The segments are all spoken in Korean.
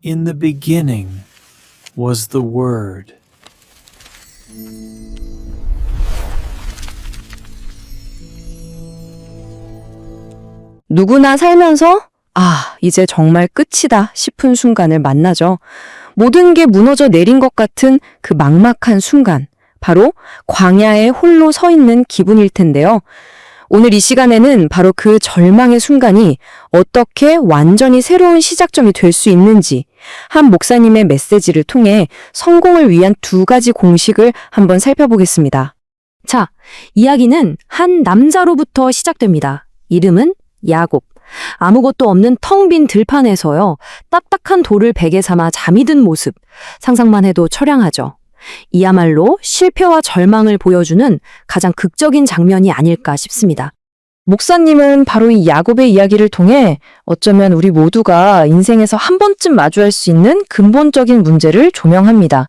In the beginning was the Word. 누구나 살면서 이제 정말 끝이다 싶은 순간을 만나죠. 모든 게 무너져 내린 것 같은 그 막막한 순간, 바로 광야에 홀로 서 있는 기분일 텐데요. 오늘 이 시간에는 바로 그 절망의 순간이 어떻게 완전히 새로운 시작점이 될 수 있는지 한 목사님의 메시지를 통해 성공을 위한 두 가지 공식을 한번 살펴보겠습니다. 자, 이야기는 한 남자로부터 시작됩니다. 이름은 야곱. 아무것도 없는 텅 빈 들판에서요, 딱딱한 돌을 베개 삼아 잠이 든 모습, 상상만 해도 처량하죠. 이야말로 실패와 절망을 보여주는 가장 극적인 장면이 아닐까 싶습니다. 목사님은 바로 이 야곱의 이야기를 통해 어쩌면 우리 모두가 인생에서 한 번쯤 마주할 수 있는 근본적인 문제를 조명합니다.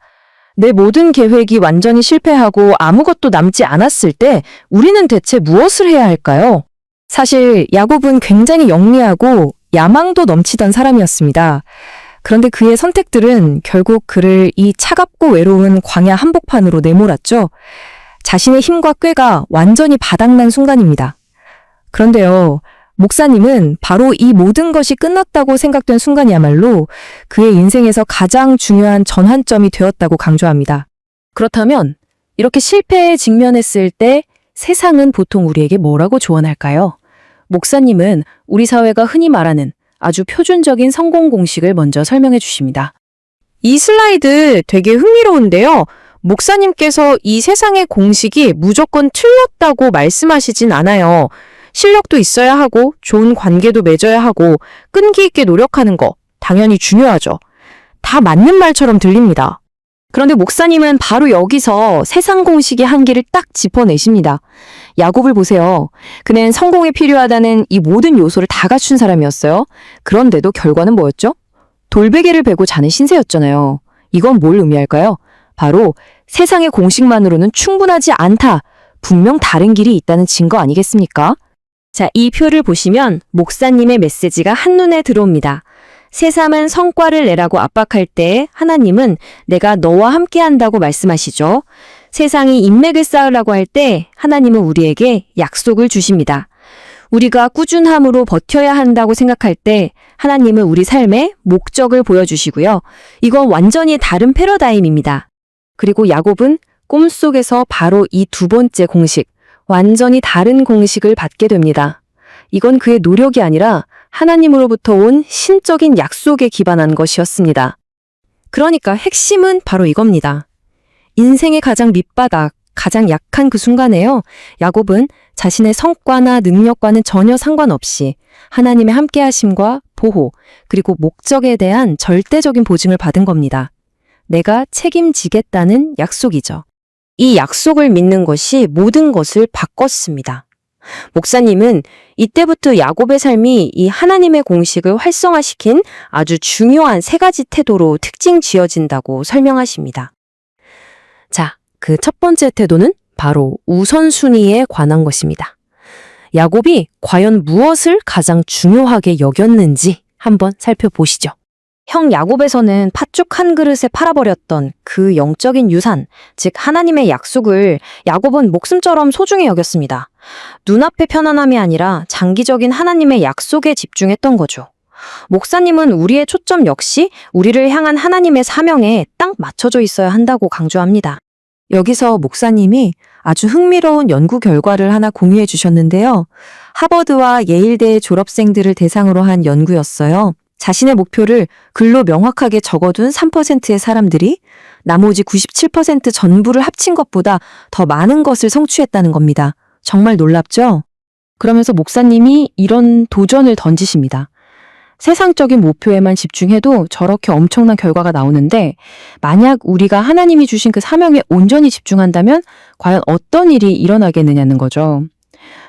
내 모든 계획이 완전히 실패하고 아무것도 남지 않았을 때 우리는 대체 무엇을 해야 할까요? 사실 야곱은 굉장히 영리하고 야망도 넘치던 사람이었습니다. 그런데 그의 선택들은 결국 그를 이 차갑고 외로운 광야 한복판으로 내몰았죠. 자신의 힘과 꾀가 완전히 바닥난 순간입니다. 그런데요, 목사님은 바로 이 모든 것이 끝났다고 생각된 순간이야말로 그의 인생에서 가장 중요한 전환점이 되었다고 강조합니다. 그렇다면 이렇게 실패에 직면했을 때 세상은 보통 우리에게 뭐라고 조언할까요? 목사님은 우리 사회가 흔히 말하는 아주 표준적인 성공 공식을 먼저 설명해 주십니다. 이 슬라이드 되게 흥미로운데요. 목사님께서 이 세상의 공식이 무조건 틀렸다고 말씀하시진 않아요. 실력도 있어야 하고 좋은 관계도 맺어야 하고 끈기 있게 노력하는 거 당연히 중요하죠. 다 맞는 말처럼 들립니다. 그런데 목사님은 바로 여기서 세상 공식의 한계를 딱 짚어내십니다. 야곱을 보세요. 그는 성공에 필요하다는 이 모든 요소를 다 갖춘 사람이었어요. 그런데도 결과는 뭐였죠? 돌베개를 베고 자는 신세였잖아요. 이건 뭘 의미할까요? 바로 세상의 공식만으로는 충분하지 않다. 분명 다른 길이 있다는 증거 아니겠습니까? 자, 이 표를 보시면 목사님의 메시지가 한눈에 들어옵니다. 새삼은 성과를 내라고 압박할 때 하나님은 내가 너와 함께 한다고 말씀하시죠. 세상이 인맥을 쌓으라고 할 때 하나님은 우리에게 약속을 주십니다. 우리가 꾸준함으로 버텨야 한다고 생각할 때 하나님은 우리 삶에 목적을 보여주시고요. 이건 완전히 다른 패러다임입니다. 그리고 야곱은 꿈속에서 바로 이 두 번째 공식, 완전히 다른 공식을 받게 됩니다. 이건 그의 노력이 아니라 하나님으로부터 온 신적인 약속에 기반한 것이었습니다. 그러니까 핵심은 바로 이겁니다. 인생의 가장 밑바닥, 가장 약한 그 순간에요, 야곱은 자신의 성과나 능력과는 전혀 상관없이 하나님의 함께하심과 보호, 그리고 목적에 대한 절대적인 보증을 받은 겁니다. 내가 책임지겠다는 약속이죠. 이 약속을 믿는 것이 모든 것을 바꿨습니다. 목사님은 이때부터 야곱의 삶이 이 하나님의 공식을 활성화시킨 아주 중요한 세 가지 태도로 특징 지어진다고 설명하십니다. 자, 그 첫 번째 태도는 바로 우선순위에 관한 것입니다. 야곱이 과연 무엇을 가장 중요하게 여겼는지 한번 살펴보시죠. 형 야곱에서는 팥죽 한 그릇에 팔아버렸던 그 영적인 유산, 즉 하나님의 약속을 야곱은 목숨처럼 소중히 여겼습니다. 눈앞의 편안함이 아니라 장기적인 하나님의 약속에 집중했던 거죠. 목사님은 우리의 초점 역시 우리를 향한 하나님의 사명에 딱 맞춰져 있어야 한다고 강조합니다. 여기서 목사님이 아주 흥미로운 연구 결과를 하나 공유해 주셨는데요. 하버드와 예일대 졸업생들을 대상으로 한 연구였어요. 자신의 목표를 글로 명확하게 적어둔 3%의 사람들이 나머지 97% 전부를 합친 것보다 더 많은 것을 성취했다는 겁니다. 정말 놀랍죠? 그러면서 목사님이 이런 도전을 던지십니다. 세상적인 목표에만 집중해도 저렇게 엄청난 결과가 나오는데 만약 우리가 하나님이 주신 그 사명에 온전히 집중한다면 과연 어떤 일이 일어나겠느냐는 거죠.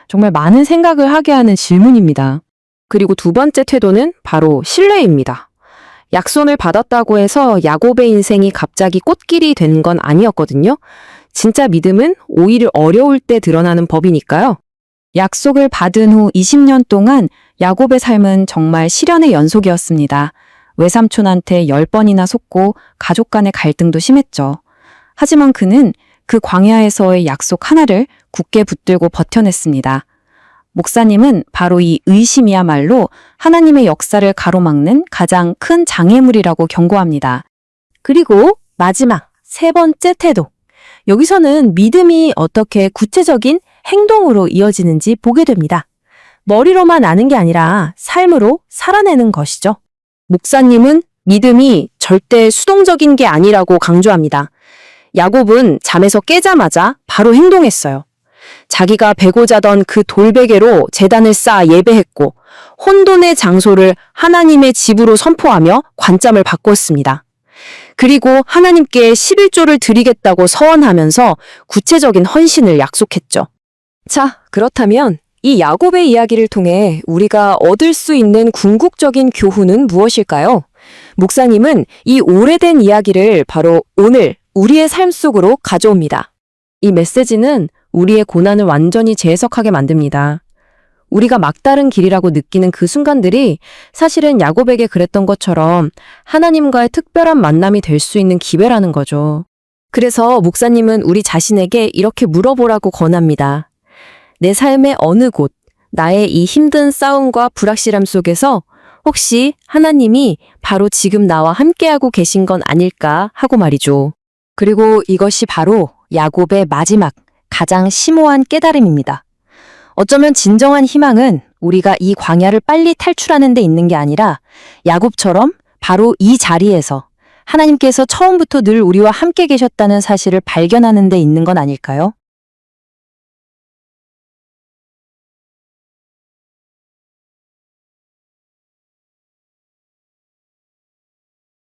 정말 많은 생각을 하게 하는 질문입니다. 그리고 두 번째 태도는 바로 신뢰입니다. 약손을 받았다고 해서 야곱의 인생이 갑자기 꽃길이 된 건 아니었거든요. 진짜 믿음은 오히려 어려울 때 드러나는 법이니까요. 약속을 받은 후 20년 동안 야곱의 삶은 정말 시련의 연속이었습니다. 외삼촌한테 10번이나 속고 가족 간의 갈등도 심했죠. 하지만 그는 그 광야에서의 약속 하나를 굳게 붙들고 버텨냈습니다. 목사님은 바로 이 의심이야말로 하나님의 역사를 가로막는 가장 큰 장애물이라고 경고합니다. 그리고 마지막 세 번째 태도. 여기서는 믿음이 어떻게 구체적인 행동으로 이어지는지 보게 됩니다. 머리로만 아는 게 아니라 삶으로 살아내는 것이죠. 목사님은 믿음이 절대 수동적인 게 아니라고 강조합니다. 야곱은 잠에서 깨자마자 바로 행동했어요. 자기가 베고 자던 그 돌베개로 제단을 쌓아 예배했고 혼돈의 장소를 하나님의 집으로 선포하며 관점을 바꿨습니다. 그리고 하나님께 11조를 드리겠다고 서원하면서 구체적인 헌신을 약속했죠. 자, 그렇다면 이 야곱의 이야기를 통해 우리가 얻을 수 있는 궁극적인 교훈은 무엇일까요? 목사님은 이 오래된 이야기를 바로 오늘 우리의 삶 속으로 가져옵니다. 이 메시지는 우리의 고난을 완전히 재해석하게 만듭니다. 우리가 막다른 길이라고 느끼는 그 순간들이 사실은 야곱에게 그랬던 것처럼 하나님과의 특별한 만남이 될 수 있는 기회라는 거죠. 그래서 목사님은 우리 자신에게 이렇게 물어보라고 권합니다. 내 삶의 어느 곳, 나의 이 힘든 싸움과 불확실함 속에서 혹시 하나님이 바로 지금 나와 함께하고 계신 건 아닐까 하고 말이죠. 그리고 이것이 바로 야곱의 마지막, 가장 심오한 깨달음입니다. 어쩌면 진정한 희망은 우리가 이 광야를 빨리 탈출하는 데 있는 게 아니라 야곱처럼 바로 이 자리에서 하나님께서 처음부터 늘 우리와 함께 계셨다는 사실을 발견하는 데 있는 건 아닐까요?